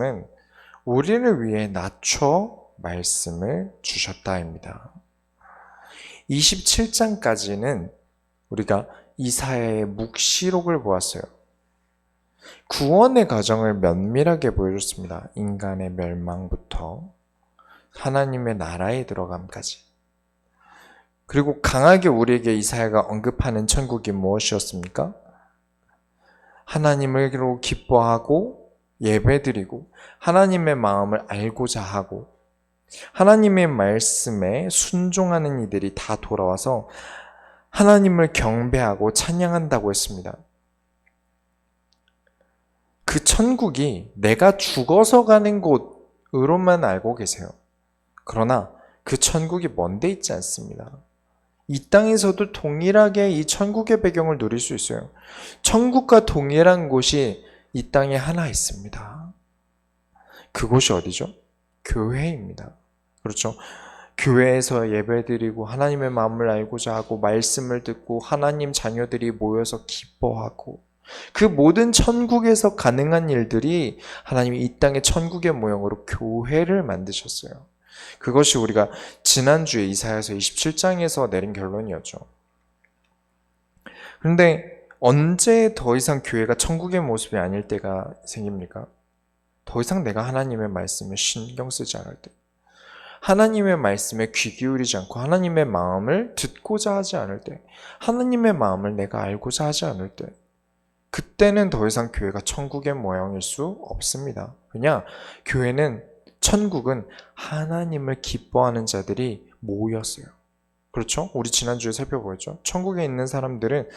은 우리를 위해 낮춰 말씀을 주셨다입니다. 27장까지는 우리가 이사야의 묵시록을 보았어요. 구원의 과정을 면밀하게 보여줬습니다. 인간의 멸망부터 하나님의 나라에 들어감까지. 그리고 강하게 우리에게 이사야가 언급하는 천국이 무엇이었습니까? 하나님으로 기뻐하고 예배드리고 하나님의 마음을 알고자 하고 하나님의 말씀에 순종하는 이들이 다 돌아와서 하나님을 경배하고 찬양한다고 했습니다. 그 천국이 내가 죽어서 가는 곳으로만 알고 계세요. 그러나 그 천국이 먼데 있지 않습니다. 이 땅에서도 동일하게 이 천국의 배경을 누릴 수 있어요. 천국과 동일한 곳이 이 땅에 하나 있습니다. 그곳이 어디죠? 교회입니다. 그렇죠? 교회에서 예배드리고 하나님의 마음을 알고자 하고 말씀을 듣고 하나님 자녀들이 모여서 기뻐하고 그 모든 천국에서 가능한 일들이 하나님이 이 땅의 천국의 모형으로 교회를 만드셨어요. 그것이 우리가 지난주에 이사야서 27장에서 내린 결론이었죠. 그런데 언제 더 이상 교회가 천국의 모습이 아닐 때가 생깁니까? 더 이상 내가 하나님의 말씀에 신경 쓰지 않을 때, 하나님의 말씀에 귀 기울이지 않고 하나님의 마음을 듣고자 하지 않을 때, 하나님의 마음을 내가 알고자 하지 않을 때, 그때는 더 이상 교회가 천국의 모형일 수 없습니다. 그냥 천국은 하나님을 기뻐하는 자들이 모였어요. 그렇죠? 우리 지난주에 살펴보았죠? 천국에 있는 사람들은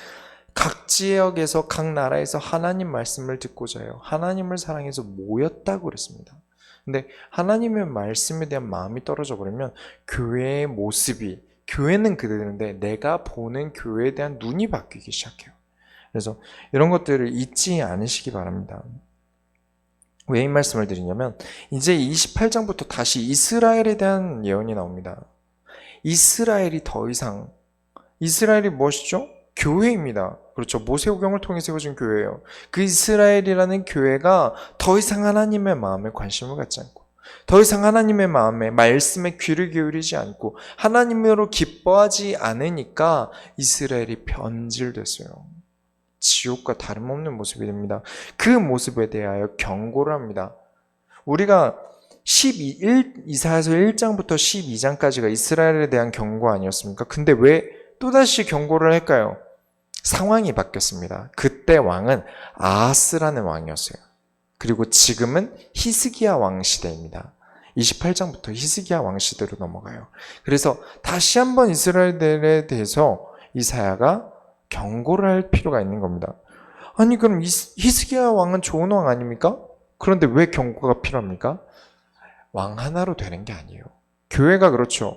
각 지역에서 각 나라에서 하나님 말씀을 듣고자 해요. 하나님을 사랑해서 모였다고 그랬습니다. 근데 하나님의 말씀에 대한 마음이 떨어져 버리면 교회의 모습이, 교회는 그대로인데 내가 보는 교회에 대한 눈이 바뀌기 시작해요. 그래서 이런 것들을 잊지 않으시기 바랍니다. 왜 이 말씀을 드리냐면 이제 28장부터 다시 이스라엘에 대한 예언이 나옵니다. 이스라엘이 무엇이죠? 교회입니다. 그렇죠. 모세오경을 통해 세워진 교회예요. 그 이스라엘이라는 교회가 더 이상 하나님의 마음에 관심을 갖지 않고 더 이상 하나님의 마음에 말씀에 귀를 기울이지 않고 하나님으로 기뻐하지 않으니까 이스라엘이 변질됐어요. 지옥과 다름없는 모습이 됩니다. 그 모습에 대하여 경고를 합니다. 우리가 이사야서 1장부터 12장까지가 이스라엘에 대한 경고 아니었습니까? 근데 왜 또다시 경고를 할까요? 상황이 바뀌었습니다. 그때 왕은 아하스라는 왕이었어요. 그리고 지금은 히스기야 왕 시대입니다. 28장부터 히스기야 왕 시대로 넘어가요. 그래서 다시 한번 이스라엘에 대해서 이사야가 경고를 할 필요가 있는 겁니다. 아니 그럼 히스기야 왕은 좋은 왕 아닙니까? 그런데 왜 경고가 필요합니까? 왕 하나로 되는 게 아니에요. 교회가 그렇죠.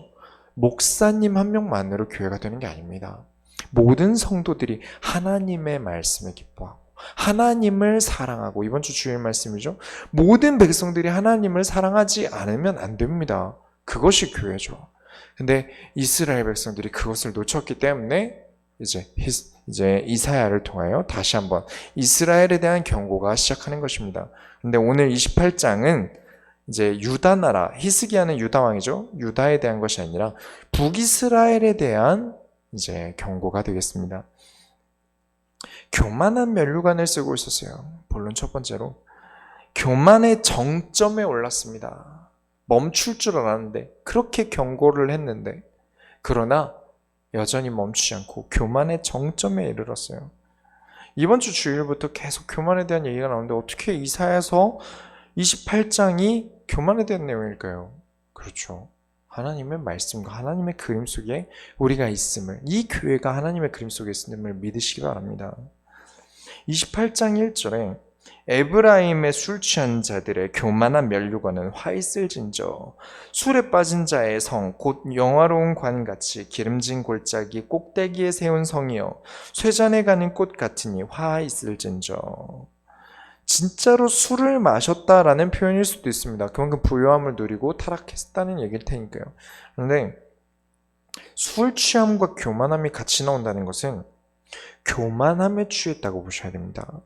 목사님 한 명만으로 교회가 되는 게 아닙니다. 모든 성도들이 하나님의 말씀에 기뻐하고 하나님을 사랑하고, 이번 주 주일 말씀이죠. 모든 백성들이 하나님을 사랑하지 않으면 안 됩니다. 그것이 교회죠. 근데 이스라엘 백성들이 그것을 놓쳤기 때문에 이제 이사야를 통하여 다시 한번 이스라엘에 대한 경고가 시작하는 것입니다. 근데 오늘 28장은 이제 유다 나라, 히스기야는 유다 왕이죠. 유다에 대한 것이 아니라 북이스라엘에 대한 이제 경고가 되겠습니다. 교만한 면류관을 쓰고 있었어요. 본론 첫 번째로 교만의 정점에 올랐습니다. 멈출 줄 알았는데, 그렇게 경고를 했는데, 그러나 여전히 멈추지 않고 교만의 정점에 이르렀어요. 이번 주 주일부터 계속 교만에 대한 얘기가 나오는데 어떻게 이사야서 28장이 교만에 대한 내용일까요? 그렇죠. 하나님의 말씀과 하나님의 그림 속에 우리가 있음을, 이 교회가 하나님의 그림 속에 있음을 믿으시기 바랍니다. 28장 1절에 에브라임의 술 취한 자들의 교만한 면류관은 화 있을진저, 술에 빠진 자의 성 곧 영화로운 관같이 기름진 골짜기 꼭대기에 세운 성이여 쇠잔에 가는 꽃 같으니 화 있을진저. 진짜로 술을 마셨다라는 표현일 수도 있습니다. 그만큼 부요함을 누리고 타락했다는 얘기일 테니까요. 그런데 술 취함과 교만함이 같이 나온다는 것은 교만함에 취했다고 보셔야 됩니다.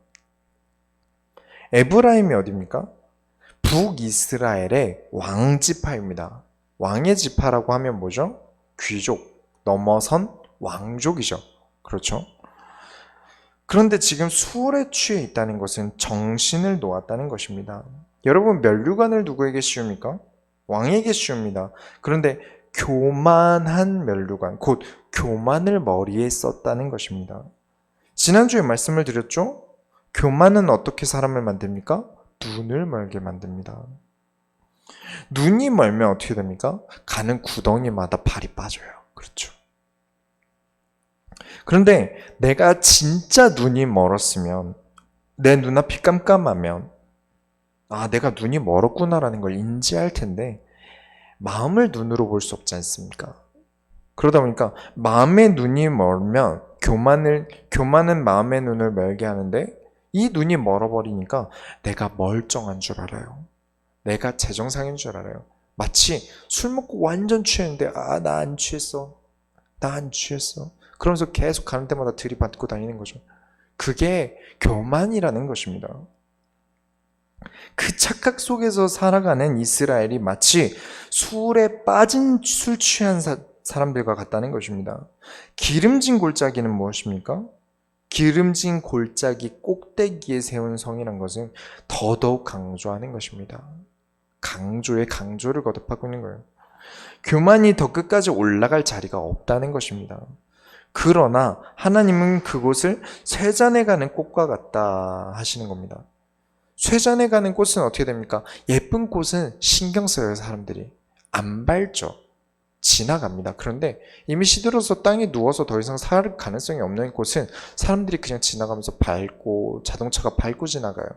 에브라임이 어디입니까? 북이스라엘의 왕지파입니다. 왕의 지파라고 하면 뭐죠? 귀족, 넘어선 왕족이죠. 그렇죠? 그런데 지금 술에 취해 있다는 것은 정신을 놓았다는 것입니다. 여러분, 면류관을 누구에게 씌웁니까? 왕에게 씌웁니다. 그런데 교만한 면류관, 곧 교만을 머리에 썼다는 것입니다. 지난주에 말씀을 드렸죠? 교만은 어떻게 사람을 만듭니까? 눈을 멀게 만듭니다. 눈이 멀면 어떻게 됩니까? 가는 구덩이마다 발이 빠져요. 그렇죠. 그런데 내가 진짜 눈이 멀었으면, 내 눈앞이 깜깜하면, 아, 내가 눈이 멀었구나라는 걸 인지할 텐데, 마음을 눈으로 볼 수 없지 않습니까? 그러다 보니까 마음의 눈이 멀면 교만은 마음의 눈을 멀게 하는데, 이 눈이 멀어버리니까 내가 멀쩡한 줄 알아요. 내가 제정상인 줄 알아요. 마치 술 먹고 완전 취했는데, 아, 나 안 취했어. 나 안 취했어. 그러면서 계속 가는 때마다 들이받고 다니는 거죠. 그게 교만이라는 것입니다. 그 착각 속에서 살아가는 이스라엘이 마치 술에 빠진 술 취한 사람들과 같다는 것입니다. 기름진 골짜기는 무엇입니까? 기름진 골짜기 꼭대기에 세운 성이란 것은 더더욱 강조하는 것입니다. 강조에 강조를 거듭하고 있는 거예요. 교만이 더 끝까지 올라갈 자리가 없다는 것입니다. 그러나 하나님은 그곳을 쇠잔에 가는 꽃과 같다 하시는 겁니다. 쇠잔에 가는 꽃은 어떻게 됩니까? 예쁜 꽃은 신경 써요. 사람들이 안 밟죠. 지나갑니다. 그런데 이미 시들어서 땅에 누워서 더 이상 살 가능성이 없는 곳은 사람들이 그냥 지나가면서 밟고, 자동차가 밟고 지나가요.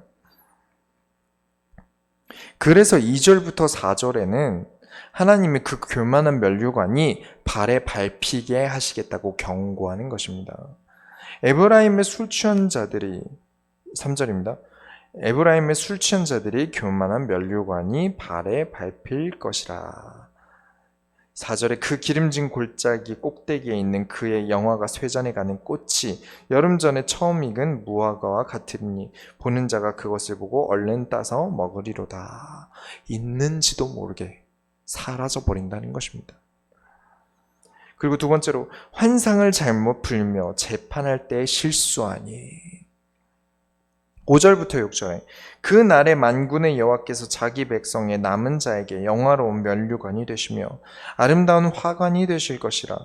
그래서 2절부터 4절에는 하나님이 그 교만한 면류관이 발에 밟히게 하시겠다고 경고하는 것입니다. 에브라임의 술 취한 자들이, 3절입니다. 에브라임의 술 취한 자들이 교만한 면류관이 발에 밟힐 것이라. 4절에 그 기름진 골짜기 꼭대기에 있는 그의 영화가 쇠잔에 가는 꽃이 여름 전에 처음 익은 무화과와 같으니 보는 자가 그것을 보고 얼른 따서 먹으리로다. 있는지도 모르게 사라져 버린다는 것입니다. 그리고 두 번째로, 환상을 잘못 풀며 재판할 때 실수하니. 5절부터 6절에 그 날에 만군의 여호와께서 자기 백성의 남은 자에게 영화로운 면류관이 되시며 아름다운 화관이 되실 것이라.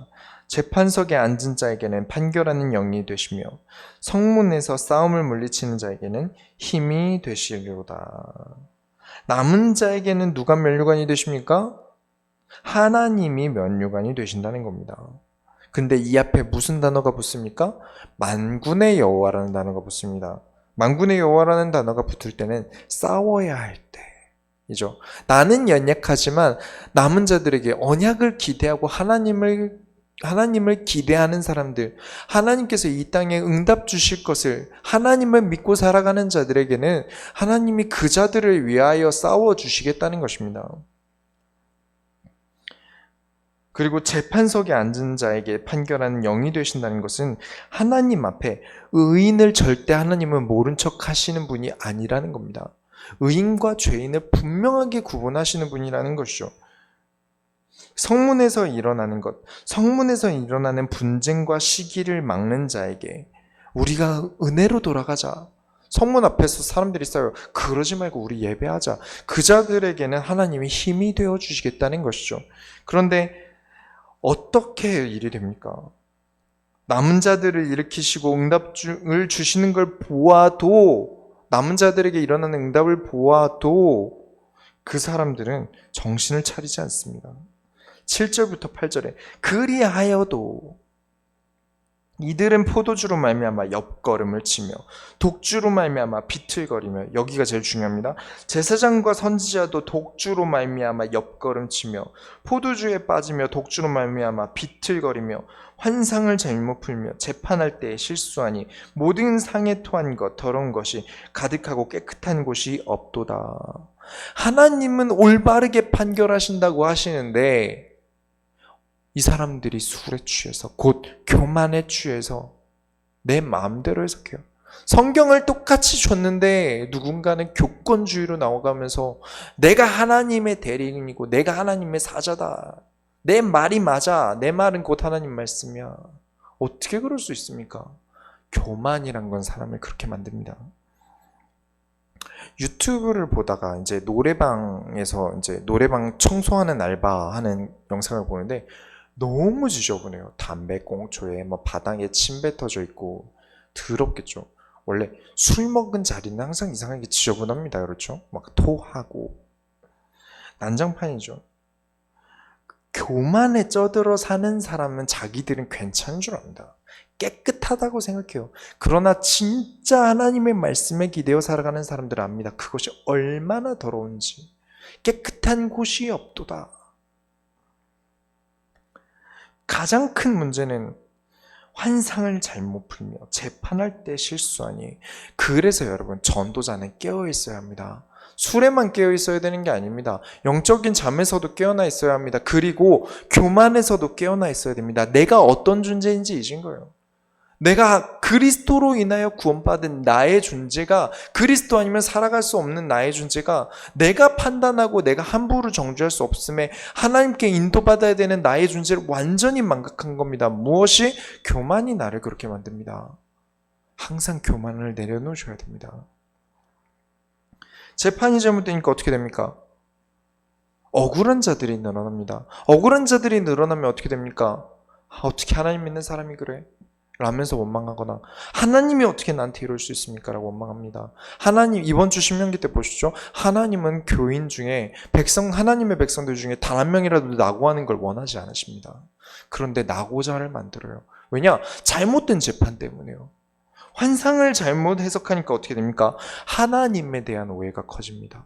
재판석에 앉은 자에게는 판결하는 영이 되시며 성문에서 싸움을 물리치는 자에게는 힘이 되시리로다. 남은 자에게는 누가 면류관이 되십니까? 하나님이 면류관이 되신다는 겁니다. 근데 이 앞에 무슨 단어가 붙습니까? 만군의 여호와라는 단어가 붙습니다. 만군의 여호와라는 단어가 붙을 때는 싸워야 할 때이죠. 나는 연약하지만 남은 자들에게 언약을 기대하고 하나님을 기대하는 사람들, 하나님께서 이 땅에 응답 주실 것을 하나님을 믿고 살아가는 자들에게는 하나님이 그 자들을 위하여 싸워 주시겠다는 것입니다. 그리고 재판석에 앉은 자에게 판결하는 영이 되신다는 것은 하나님 앞에 의인을 절대 하나님은 모른 척 하시는 분이 아니라는 겁니다. 의인과 죄인을 분명하게 구분하시는 분이라는 것이죠. 성문에서 일어나는 것, 성문에서 일어나는 분쟁과 시기를 막는 자에게 우리가 은혜로 돌아가자. 성문 앞에서 사람들이 싸요. 그러지 말고 우리 예배하자. 그 자들에게는 하나님이 힘이 되어 주시겠다는 것이죠. 그런데 어떻게 일이 됩니까? 남은 자들을 일으키시고 응답을 주시는 걸 보아도, 남은 자들에게 일어나는 응답을 보아도 그 사람들은 정신을 차리지 않습니다. 7절부터 8절에 그리하여도 이들은 포도주로 말미암아 옆걸음을 치며 독주로 말미암아 비틀거리며, 여기가 제일 중요합니다. 제사장과 선지자도 독주로 말미암아 옆걸음 치며 포도주에 빠지며 독주로 말미암아 비틀거리며 환상을 잘못 풀며 재판할 때에 실수하니 모든 상에 토한 것 더러운 것이 가득하고 깨끗한 곳이 없도다. 하나님은 올바르게 판결하신다고 하시는데 이 사람들이 술에 취해서, 곧 교만에 취해서 내 마음대로 해석해요. 성경을 똑같이 줬는데 누군가는 교권주의로 나와가면서 내가 하나님의 대리인이고 내가 하나님의 사자다. 내 말이 맞아. 내 말은 곧 하나님 말씀이야. 어떻게 그럴 수 있습니까? 교만이란 건 사람을 그렇게 만듭니다. 유튜브를 보다가 이제 노래방에서 이제 노래방 청소하는 알바하는 영상을 보는데 너무 지저분해요. 담배 꽁초에 뭐 바닥에 침 뱉어져 있고 더럽겠죠. 원래 술 먹은 자리는 항상 이상하게 지저분합니다. 그렇죠? 막 토하고 난장판이죠. 교만에 쩌들어 사는 사람은 자기들은 괜찮은 줄 압니다. 깨끗하다고 생각해요. 그러나 진짜 하나님의 말씀에 기대어 살아가는 사람들은 압니다. 그것이 얼마나 더러운지. 깨끗한 곳이 없도다. 가장 큰 문제는 환상을 잘못 풀며 재판할 때 실수하니. 그래서 여러분, 전도자는 깨어 있어야 합니다. 술에만 깨어 있어야 되는 게 아닙니다. 영적인 잠에서도 깨어나 있어야 합니다. 그리고 교만에서도 깨어나 있어야 됩니다. 내가 어떤 존재인지 잊은 거예요. 내가 그리스도로 인하여 구원받은 나의 존재가, 그리스도 아니면 살아갈 수 없는 나의 존재가 내가 판단하고 내가 함부로 정죄할 수 없음에 하나님께 인도받아야 되는 나의 존재를 완전히 망각한 겁니다. 무엇이? 교만이 나를 그렇게 만듭니다. 항상 교만을 내려놓으셔야 됩니다. 재판이 잘못되니까 어떻게 됩니까? 억울한 자들이 늘어납니다. 억울한 자들이 늘어나면 어떻게 됩니까? 어떻게 하나님 믿는 사람이 그래? 라면서 원망하거나, 하나님이 어떻게 나한테 이럴 수 있습니까? 라고 원망합니다. 하나님, 이번 주 신명기 때 보시죠. 하나님은 교인 중에 하나님의 백성들 중에 단 한 명이라도 낙오하는 걸 원하지 않으십니다. 그런데 낙오자를 만들어요. 왜냐? 잘못된 재판 때문에요. 환상을 잘못 해석하니까 어떻게 됩니까? 하나님에 대한 오해가 커집니다.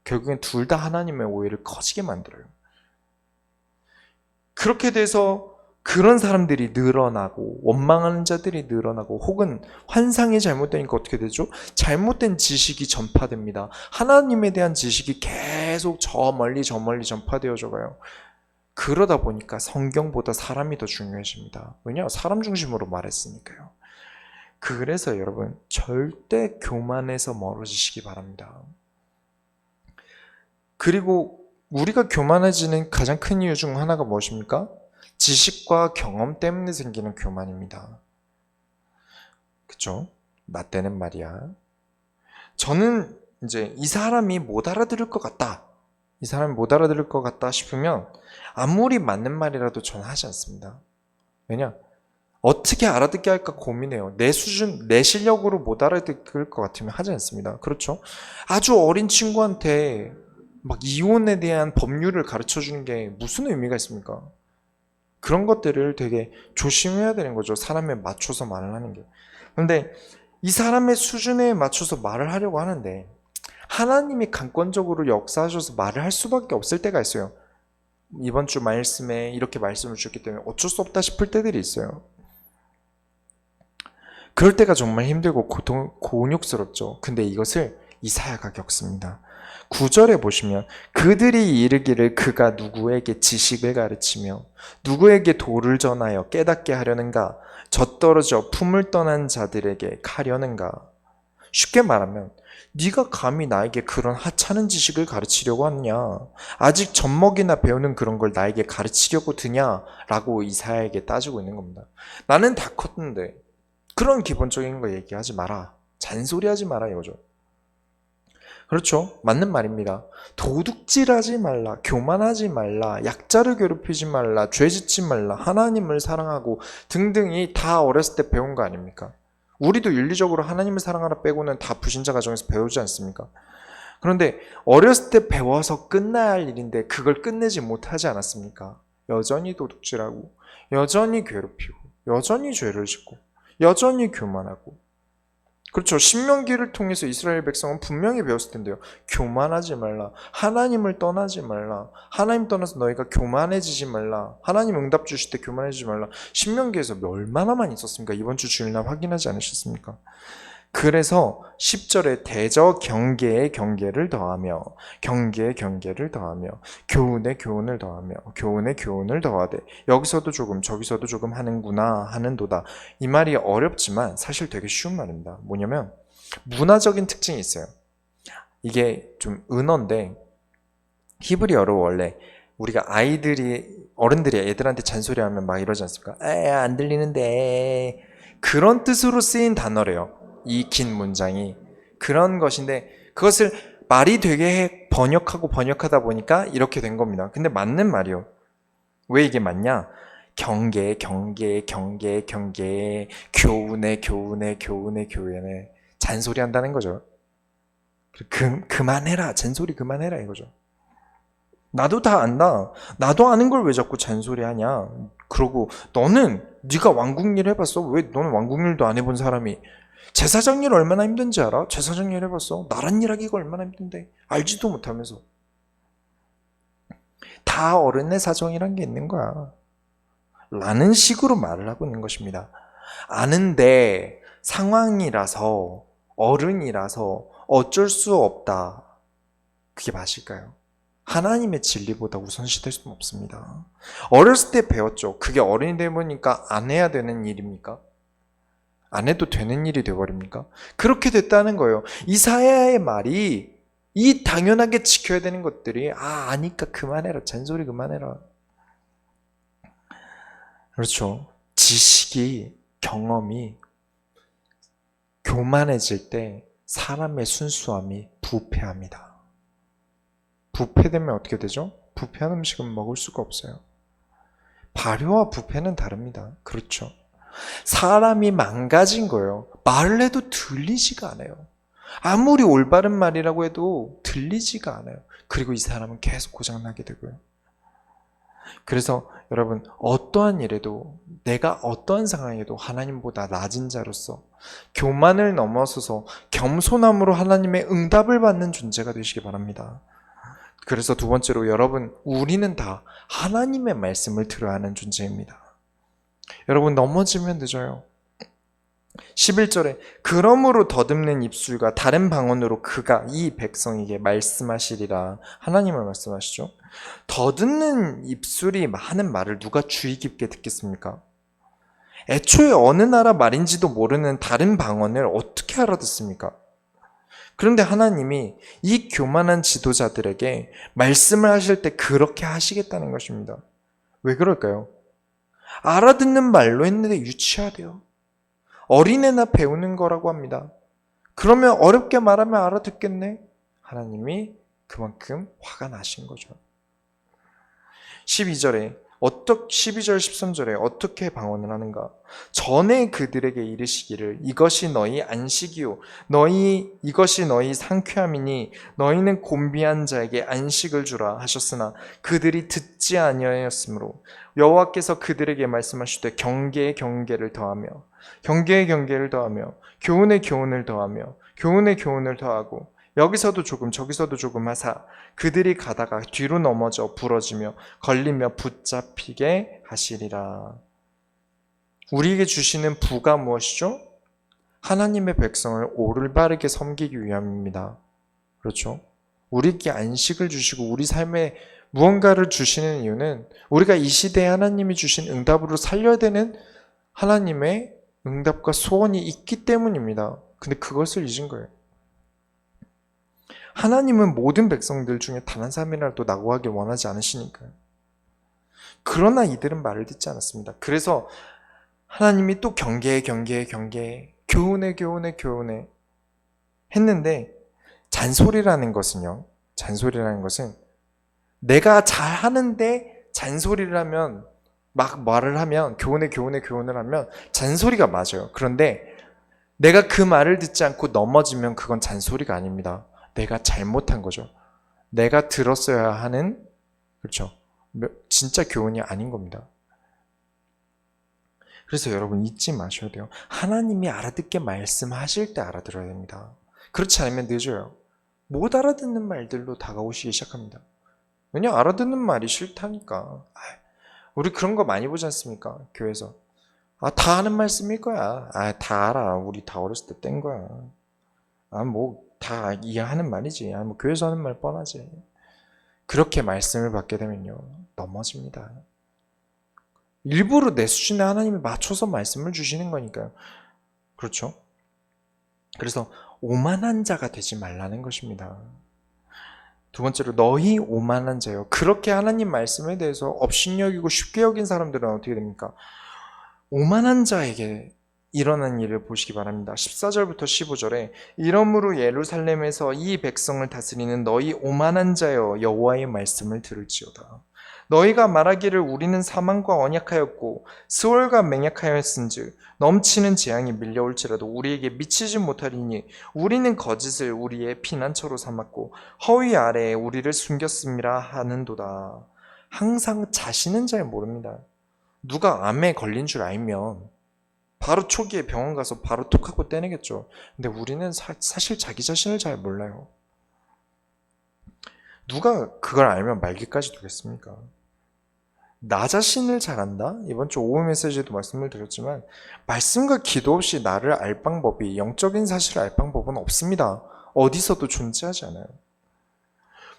결국엔 둘 다 하나님의 오해를 커지게 만들어요. 그렇게 돼서 그런 사람들이 늘어나고, 원망하는 자들이 늘어나고, 혹은 환상이 잘못되니까 어떻게 되죠? 잘못된 지식이 전파됩니다. 하나님에 대한 지식이 계속 저 멀리 전파되어져 가요. 그러다 보니까 성경보다 사람이 더 중요해집니다. 왜냐? 사람 중심으로 말했으니까요. 그래서 여러분, 절대 교만에서 멀어지시기 바랍니다. 그리고 우리가 교만해지는 가장 큰 이유 중 하나가 무엇입니까? 지식과 경험 때문에 생기는 교만입니다. 그쵸? 나 때는 말이야. 저는 이제 이 사람이 못 알아들을 것 같다. 이 사람이 못 알아들을 것 같다 싶으면 아무리 맞는 말이라도 저는 하지 않습니다. 왜냐? 어떻게 알아듣게 할까 고민해요. 내 수준, 내 실력으로 못 알아듣을 것 같으면 하지 않습니다. 그렇죠? 아주 어린 친구한테 막 이혼에 대한 법률을 가르쳐 주는 게 무슨 의미가 있습니까? 그런 것들을 되게 조심해야 되는 거죠. 사람에 맞춰서 말을 하는 게. 그런데 이 사람의 수준에 맞춰서 말을 하려고 하는데 하나님이 강권적으로 역사하셔서 말을 할 수밖에 없을 때가 있어요. 이번 주 말씀에 이렇게 말씀을 주셨기 때문에 어쩔 수 없다 싶을 때들이 있어요. 그럴 때가 정말 힘들고 곤욕스럽죠. 근데 이것을 이사야가 겪습니다. 9절에 보시면 그들이 이르기를 그가 누구에게 지식을 가르치며 누구에게 도를 전하여 깨닫게 하려는가, 젖떨어져 품을 떠난 자들에게 가려는가. 쉽게 말하면 네가 감히 나에게 그런 하찮은 지식을 가르치려고 하느냐, 아직 젖먹이나 배우는 그런 걸 나에게 가르치려고 드냐 라고 이사야에게 따지고 있는 겁니다. 나는 다 컸는데 그런 기본적인 거 얘기하지 마라, 잔소리하지 마라 이거죠. 그렇죠? 맞는 말입니다. 도둑질하지 말라, 교만하지 말라, 약자를 괴롭히지 말라, 죄짓지 말라, 하나님을 사랑하고 등등이 다 어렸을 때 배운 거 아닙니까? 우리도 윤리적으로 하나님을 사랑하라 빼고는 다 불신자 가정에서 배우지 않습니까? 그런데 어렸을 때 배워서 끝나야 할 일인데 그걸 끝내지 못하지 않았습니까? 여전히 도둑질하고, 여전히 괴롭히고, 여전히 죄를 짓고, 여전히 교만하고. 그렇죠. 신명기를 통해서 이스라엘 백성은 분명히 배웠을 텐데요. 교만하지 말라. 하나님을 떠나지 말라. 하나님 떠나서 너희가 교만해지지 말라. 하나님 응답 주실 때 교만해지지 말라. 신명기에서 얼마나 많이 있었습니까? 이번 주 주일날 확인하지 않으셨습니까? 그래서 10절에 대저 경계에 경계를 더하며 경계에 경계를 더하며 교훈에 교훈을 더하며 교훈에 교훈을 더하되 여기서도 조금 저기서도 조금 하는구나 하는도다. 이 말이 어렵지만 사실 되게 쉬운 말입니다. 뭐냐면 문화적인 특징이 있어요. 이게 좀 은어인데 히브리어로 원래 우리가 어른들이 애들한테 잔소리하면 막 이러지 않습니까? 안 들리는데 그런 뜻으로 쓰인 단어래요. 이 긴 문장이 그런 것인데 그것을 말이 되게 번역하다 보니까 이렇게 된 겁니다. 근데 맞는 말이요. 왜 이게 맞냐? 경계, 교훈에 잔소리 한다는 거죠. 그만해라, 잔소리 그만해라 이거죠. 나도 다 안다. 나도 아는 걸 왜 자꾸 잔소리하냐? 그러고 너는 네가 왕궁일 해봤어? 왜 너는 왕궁일도 안 해본 사람이 제사장 일 얼마나 힘든지 알아? 제사장 일 해봤어? 나란 일 하기가 얼마나 힘든데 알지도 못하면서 다 어른의 사정이란 게 있는 거야 라는 식으로 말을 하고 있는 것입니다. 아는데 상황이라서 어른이라서 어쩔 수 없다. 그게 맞을까요? 하나님의 진리보다 우선시될 수는 없습니다. 어렸을 때 배웠죠. 그게 어른이 되보니까 안 해야 되는 일입니까? 안 해도 되는 일이 되어버립니까? 그렇게 됐다는 거예요. 이사야의 말이 이 당연하게 지켜야 되는 것들이 아니까 그만해라. 잔소리 그만해라. 그렇죠. 지식이 경험이 교만해질 때 사람의 순수함이 부패합니다. 부패되면 어떻게 되죠? 부패한 음식은 먹을 수가 없어요. 발효와 부패는 다릅니다. 그렇죠. 사람이 망가진 거예요. 말을 해도 들리지가 않아요. 아무리 올바른 말이라고 해도 들리지가 않아요. 그리고 이 사람은 계속 고장나게 되고요. 그래서 여러분 어떠한 일에도 내가 어떠한 상황에도 하나님보다 낮은 자로서 교만을 넘어서서 겸손함으로 하나님의 응답을 받는 존재가 되시기 바랍니다. 그래서 두 번째로 여러분 우리는 다 하나님의 말씀을 들어야 하는 존재입니다. 여러분 넘어지면 늦어요. 11절에 그러므로 더듬는 입술과 다른 방언으로 그가 이 백성에게 말씀하시리라. 하나님을 말씀하시죠. 더듬는 입술이 하는 말을 누가 주의 깊게 듣겠습니까? 애초에 어느 나라 말인지도 모르는 다른 방언을 어떻게 알아듣습니까? 그런데 하나님이 이 교만한 지도자들에게 말씀을 하실 때 그렇게 하시겠다는 것입니다. 왜 그럴까요? 알아듣는 말로 했는데 유치하대요. 어린애나 배우는 거라고 합니다. 그러면 어렵게 말하면 알아듣겠네? 하나님이 그만큼 화가 나신 거죠. 12절 13절에 어떻게 방언을 하는가? 전에 그들에게 이르시기를 이것이 너희 안식이요 이것이 너희 상쾌함이니 너희는 곤비한 자에게 안식을 주라 하셨으나 그들이 듣지 아니하였으므로 여호와께서 그들에게 말씀하시되 경계에 경계를 더하며 경계에 경계를 더하며 교훈에 교훈을 더하며 교훈에 교훈을 더하고 여기서도 조금 저기서도 조금 하사 그들이 가다가 뒤로 넘어져 부러지며 걸리며 붙잡히게 하시리라. 우리에게 주시는 부가 무엇이죠? 하나님의 백성을 올바르게 섬기기 위함입니다. 그렇죠? 우리에게 안식을 주시고 우리 삶에 무언가를 주시는 이유는 우리가 이 시대에 하나님이 주신 응답으로 살려야 되는 하나님의 응답과 소원이 있기 때문입니다. 근데 그것을 잊은 거예요. 하나님은 모든 백성들 중에 단 한 사람이라도 낙오하길 원하지 않으시니까요. 그러나 이들은 말을 듣지 않았습니다. 그래서 하나님이 또 경계에 교훈에 했는데 잔소리라는 것은 내가 잘하는데 잔소리를 하면 막 말을 하면 교훈을 하면 잔소리가 맞아요. 그런데 내가 그 말을 듣지 않고 넘어지면 그건 잔소리가 아닙니다. 내가 잘못한 거죠. 내가 들었어야 하는 그렇죠. 진짜 교훈이 아닌 겁니다. 그래서 여러분 잊지 마셔야 돼요. 하나님이 알아듣게 말씀하실 때 알아들어야 됩니다. 그렇지 않으면 늦어요. 못 알아듣는 말들로 다가오시기 시작합니다. 왜냐 알아듣는 말이 싫다니까. 우리 그런 거 많이 보지 않습니까? 교회에서 다 아는 말씀일 거야. 다 알아. 우리 다 어렸을 때 뗀 거야. 뭐 다 이해하는 말이지. 뭐 교회에서 하는 말 뻔하지. 그렇게 말씀을 받게 되면요, 넘어집니다. 일부러 내 수준에 하나님이 맞춰서 말씀을 주시는 거니까요. 그렇죠? 그래서 오만한 자가 되지 말라는 것입니다. 두 번째로, 너희 오만한 자요. 그렇게 하나님 말씀에 대해서 업신여기고 쉽게 여긴 사람들은 어떻게 됩니까? 오만한 자에게 일어난 일을 보시기 바랍니다. 14절부터 15절에 이러므로 예루살렘에서 이 백성을 다스리는 너희 오만한 자여, 여호와의 말씀을 들을지어다. 너희가 말하기를 우리는 사망과 언약하였고 스월과 맹약하였은즉 넘치는 재앙이 밀려올지라도 우리에게 미치지 못하리니 우리는 거짓을 우리의 피난처로 삼았고 허위 아래에 우리를 숨겼음이라 하는도다. 항상 자신은 잘 모릅니다. 누가 암에 걸린 줄 알면 바로 초기에 병원 가서 바로 톡 하고 떼내겠죠. 근데 우리는 사실 자기 자신을 잘 몰라요. 누가 그걸 알면 말기까지 두겠습니까? 나 자신을 잘 안다? 이번 주 오후 메시지에도 말씀을 드렸지만 말씀과 기도 없이 나를 알 방법이, 영적인 사실을 알 방법은 없습니다. 어디서도 존재하지 않아요.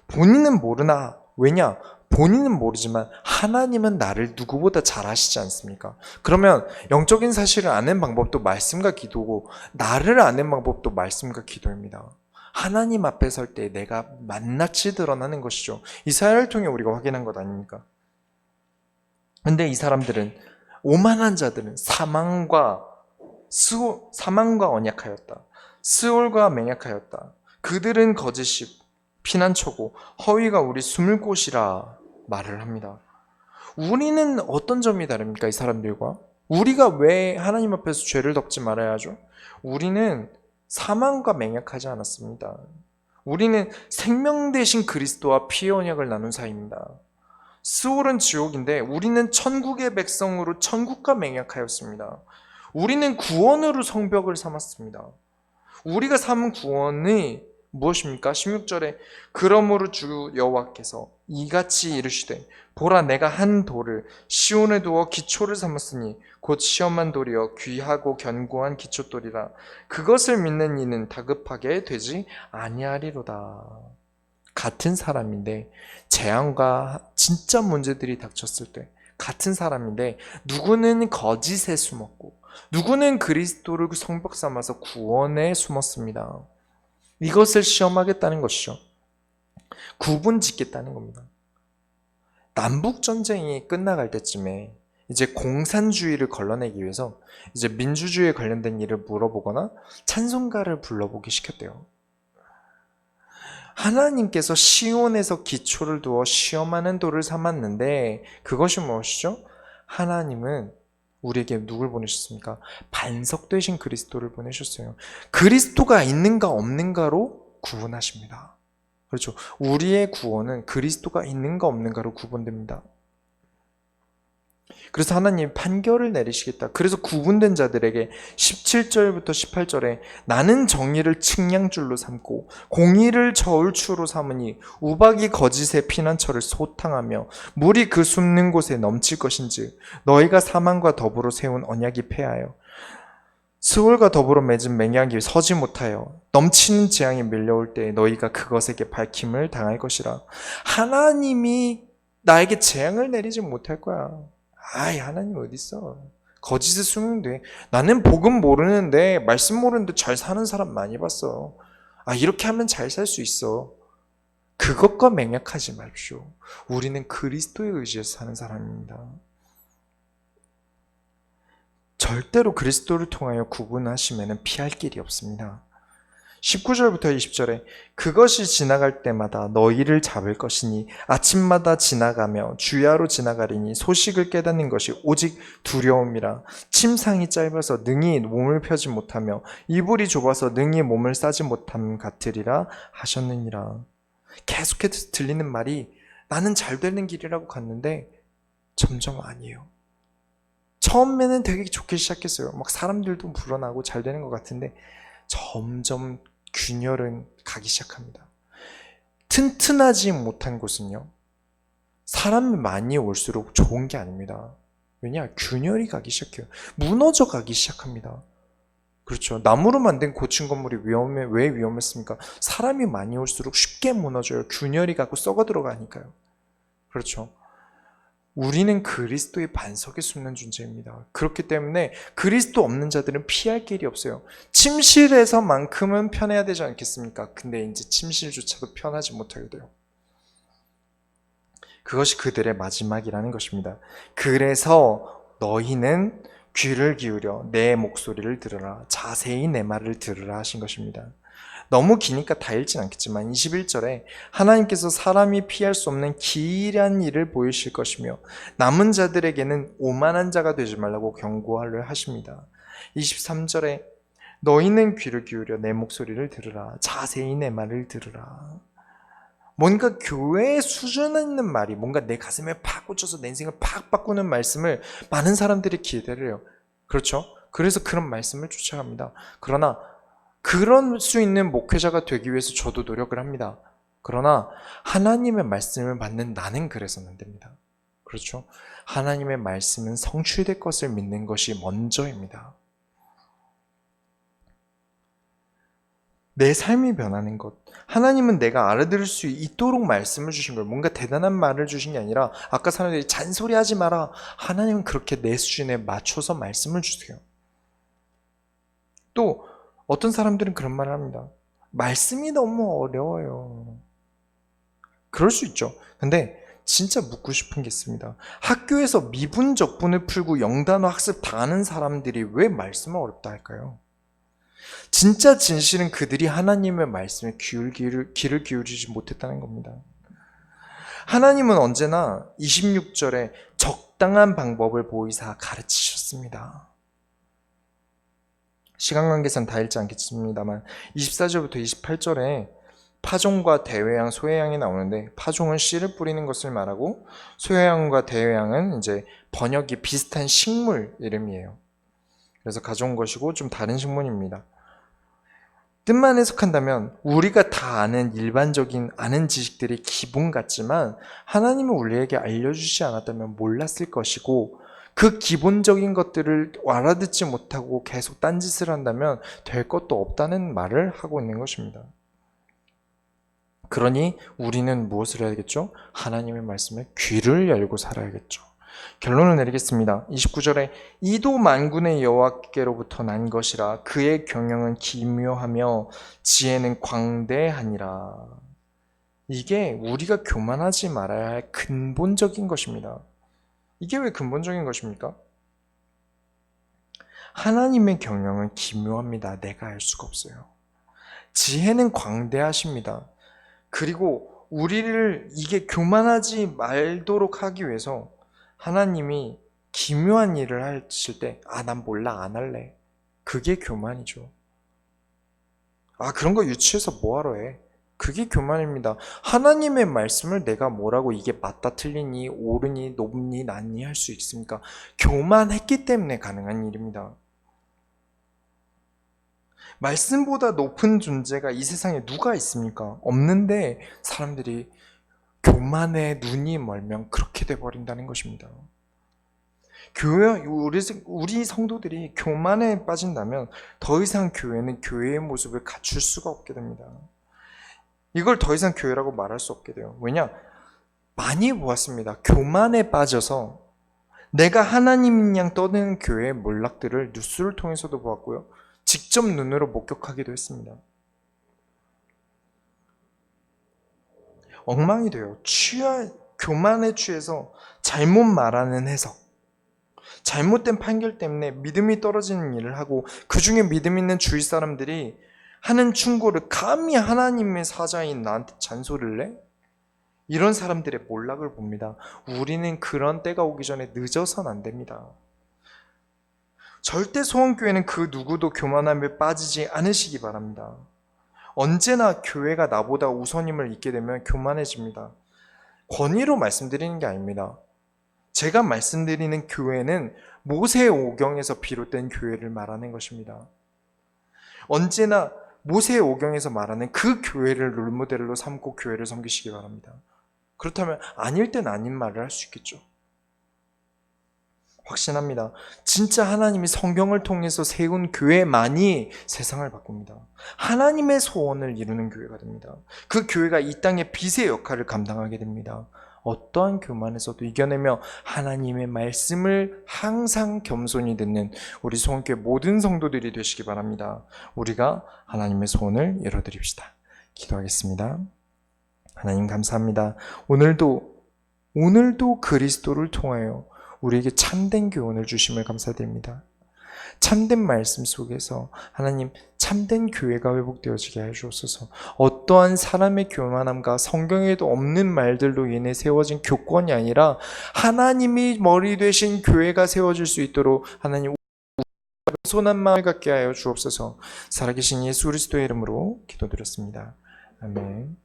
본인은 모르나, 왜냐? 본인은 모르지만 하나님은 나를 누구보다 잘 아시지 않습니까? 그러면 영적인 사실을 아는 방법도 말씀과 기도고 나를 아는 방법도 말씀과 기도입니다. 하나님 앞에 설 때 내가 낱낱이 드러나는 것이죠. 이사야를 통해 우리가 확인한 것 아닙니까? 근데 이 사람들은, 오만한 자들은 사망과 언약하였다. 스올과 맹약하였다. 그들은 거짓이 피난처고 허위가 우리 숨을 곳이라 말을 합니다. 우리는 어떤 점이 다릅니까? 이 사람들과? 우리가 왜 하나님 앞에서 죄를 덮지 말아야 하죠? 우리는 사망과 맹약하지 않았습니다. 우리는 생명 대신 그리스도와 피의 언약을 나눈 사이입니다. 스올은 지옥인데 우리는 천국의 백성으로 천국과 맹약하였습니다. 우리는 구원으로 성벽을 삼았습니다. 우리가 삼은 구원이 무엇입니까? 16절에 그러므로 주 여호와께서 이같이 이르시되 보라 내가 한 돌을 시온에 두어 기초를 삼았으니 곧 시험한 돌이여 귀하고 견고한 기초돌이라 그것을 믿는 이는 다급하게 되지 아니하리로다. 같은 사람인데 재앙과 진짜 문제들이 닥쳤을 때 같은 사람인데 누구는 거짓에 숨었고 누구는 그리스도를 성벽 삼아서 구원에 숨었습니다. 이것을 시험하겠다는 것이죠. 구분 짓겠다는 겁니다. 남북전쟁이 끝나갈 때쯤에 이제 공산주의를 걸러내기 위해서 이제 민주주의에 관련된 일을 물어보거나 찬송가를 불러보기 시켰대요. 하나님께서 시온에서 기초를 두어 시험하는 돌을 삼았는데 그것이 무엇이죠? 하나님은 우리에게 누굴 보내셨습니까? 반석 되신 그리스도를 보내셨어요. 그리스도가 있는가 없는가로 구분하십니다. 그렇죠. 우리의 구원은 그리스도가 있는가 없는가로 구분됩니다. 그래서 하나님 판결을 내리시겠다. 그래서 구분된 자들에게 17절부터 18절에 나는 정의를 측량줄로 삼고 공의를 저울추로 삼으니 우박이 거짓의 피난처를 소탕하며 물이 그 숨는 곳에 넘칠 것인지 너희가 사망과 더불어 세운 언약이 패하여 스올과 더불어 맺은 맹약이 서지 못하여 넘치는 재앙이 밀려올 때 너희가 그것에게 밝힘을 당할 것이라. 하나님이 나에게 재앙을 내리지 못할 거야. 하나님 어디 있어? 거짓에 숨으면 돼. 나는 복음 모르는데 말씀 모르는데 잘 사는 사람 많이 봤어. 이렇게 하면 잘 살 수 있어. 그것과 맹약하지 마십시오. 우리는 그리스도에 의지해서 사는 사람입니다. 절대로 그리스도를 통하여 구분하시면 피할 길이 없습니다. 19절부터 20절에 그것이 지나갈 때마다 너희를 잡을 것이니 아침마다 지나가며 주야로 지나가리니 소식을 깨닫는 것이 오직 두려움이라. 침상이 짧아서 능히 몸을 펴지 못하며 이불이 좁아서 능히 몸을 싸지 못함 같으리라 하셨느니라. 계속해서 들리는 말이 나는 잘 되는 길이라고 갔는데 점점 아니에요. 처음에는 되게 좋게 시작했어요. 막 사람들도 불어나고 잘 되는 것 같은데 점점 균열은 가기 시작합니다. 튼튼하지 못한 곳은요, 사람이 많이 올수록 좋은 게 아닙니다. 왜냐? 균열이 가기 시작해요. 무너져 가기 시작합니다. 그렇죠. 나무로 만든 고층 건물이 왜 위험했습니까? 사람이 많이 올수록 쉽게 무너져요. 균열이 가고 썩어 들어가니까요. 그렇죠. 우리는 그리스도의 반석에 숨는 존재입니다. 그렇기 때문에 그리스도 없는 자들은 피할 길이 없어요. 침실에서만큼은 편해야 되지 않겠습니까? 근데 이제 침실조차도 편하지 못하게 돼요. 그것이 그들의 마지막이라는 것입니다. 그래서 너희는 귀를 기울여 내 목소리를 들으라. 자세히 내 말을 들으라 하신 것입니다. 너무 기니까 다 읽진 않겠지만 21절에 하나님께서 사람이 피할 수 없는 기이한 일을 보이실 것이며 남은 자들에게는 오만한 자가 되지 말라고 경고하려 하십니다. 23절에 너희는 귀를 기울여 내 목소리를 들으라. 자세히 내 말을 들으라. 뭔가 교회의 수준 있는 말이 뭔가 내 가슴에 팍 꽂혀서 내 인생을 팍 바꾸는 말씀을 많은 사람들이 기대를 해요. 그렇죠? 그래서 그런 말씀을 쫓아갑니다. 그러나 그런 수 있는 목회자가 되기 위해서 저도 노력을 합니다. 그러나 하나님의 말씀을 받는 나는 그래서는 안 됩니다. 그렇죠? 하나님의 말씀은 성취될 것을 믿는 것이 먼저입니다. 내 삶이 변하는 것. 하나님은 내가 알아들을 수 있도록 말씀을 주신 거예요. 뭔가 대단한 말을 주신 게 아니라 아까 사람들이 잔소리하지 마라. 하나님은 그렇게 내 수준에 맞춰서 말씀을 주세요. 또 어떤 사람들은 그런 말을 합니다. 말씀이 너무 어려워요. 그럴 수 있죠. 근데 진짜 묻고 싶은 게 있습니다. 학교에서 미분 적분을 풀고 영단어 학습 다 하는 사람들이 왜 말씀을 어렵다 할까요? 진짜 진실은 그들이 하나님의 말씀에 귀를 기울이지 못했다는 겁니다. 하나님은 언제나 26절에 적당한 방법을 보이사 가르치셨습니다. 시간 관계상 다 읽지 않겠습니다만 24절부터 28절에 파종과 대회양, 소회양이 나오는데 파종은 씨를 뿌리는 것을 말하고 소회양과 대회양은 이제 번역이 비슷한 식물 이름이에요. 그래서 가져온 것이고 좀 다른 식물입니다. 뜻만 해석한다면 우리가 다 아는 일반적인 아는 지식들이 기본 같지만 하나님은 우리에게 알려주지 않았다면 몰랐을 것이고 그 기본적인 것들을 알아듣지 못하고 계속 딴짓을 한다면 될 것도 없다는 말을 하고 있는 것입니다. 그러니 우리는 무엇을 해야겠죠? 하나님의 말씀에 귀를 열고 살아야겠죠. 결론을 내리겠습니다. 29절에 이도 만군의 여호와께로부터 난 것이라 그의 경영은 기묘하며 지혜는 광대하니라. 이게 우리가 교만하지 말아야 할 근본적인 것입니다. 이게 왜 근본적인 것입니까? 하나님의 경영은 기묘합니다. 내가 알 수가 없어요. 지혜는 광대하십니다. 그리고 우리를 이게 교만하지 말도록 하기 위해서 하나님이 기묘한 일을 하실 때, 난 몰라, 안 할래. 그게 교만이죠. 그런 거 유치해서 뭐하러 해? 그게 교만입니다. 하나님의 말씀을 내가 뭐라고 이게 맞다 틀리니, 옳으니, 높니, 낮니 할 수 있습니까? 교만했기 때문에 가능한 일입니다. 말씀보다 높은 존재가 이 세상에 누가 있습니까? 없는데 사람들이 교만에 눈이 멀면 그렇게 돼버린다는 것입니다. 우리 성도들이 교만에 빠진다면 더 이상 교회는 교회의 모습을 갖출 수가 없게 됩니다. 이걸 더 이상 교회라고 말할 수 없게 돼요. 왜냐? 많이 보았습니다. 교만에 빠져서 내가 하나님인 양 떠드는 교회의 몰락들을 뉴스를 통해서도 보았고요. 직접 눈으로 목격하기도 했습니다. 엉망이 돼요. 교만에 취해서 잘못 말하는 해석, 잘못된 판결 때문에 믿음이 떨어지는 일을 하고 그 중에 믿음 있는 주위 사람들이 하는 충고를 감히 하나님의 사자인 나한테 잔소리를 내? 이런 사람들의 몰락을 봅니다. 우리는 그런 때가 오기 전에 늦어서는 안 됩니다. 절대 소원교회는 그 누구도 교만함에 빠지지 않으시기 바랍니다. 언제나 교회가 나보다 우선임을 잊게 되면 교만해집니다. 권위로 말씀드리는 게 아닙니다. 제가 말씀드리는 교회는 모세오경에서 비롯된 교회를 말하는 것입니다. 언제나 모세오경에서 말하는 그 교회를 롤모델로 삼고 교회를 섬기시기 바랍니다. 그렇다면 아닐 땐 아닌 말을 할 수 있겠죠. 확신합니다. 진짜 하나님이 성경을 통해서 세운 교회만이 세상을 바꿉니다. 하나님의 소원을 이루는 교회가 됩니다. 그 교회가 이 땅의 빛의 역할을 감당하게 됩니다. 어떠한 교만에서도 이겨내며 하나님의 말씀을 항상 겸손히 듣는 우리 소원교회 모든 성도들이 되시기 바랍니다. 우리가 하나님의 소원을 이뤄드립시다. 기도하겠습니다. 하나님 감사합니다. 오늘도 그리스도를 통하여 우리에게 참된 교훈을 주심을 감사드립니다. 참된 말씀 속에서 하나님 참된 교회가 회복되어지게 해주옵소서. 어떠한 사람의 교만함과 성경에도 없는 말들로 인해 세워진 교권이 아니라 하나님이 머리 되신 교회가 세워질 수 있도록 하나님 겸손한 마음을 갖게 하여 주옵소서. 살아계신 예수 그리스도의 이름으로 기도드렸습니다. 아멘.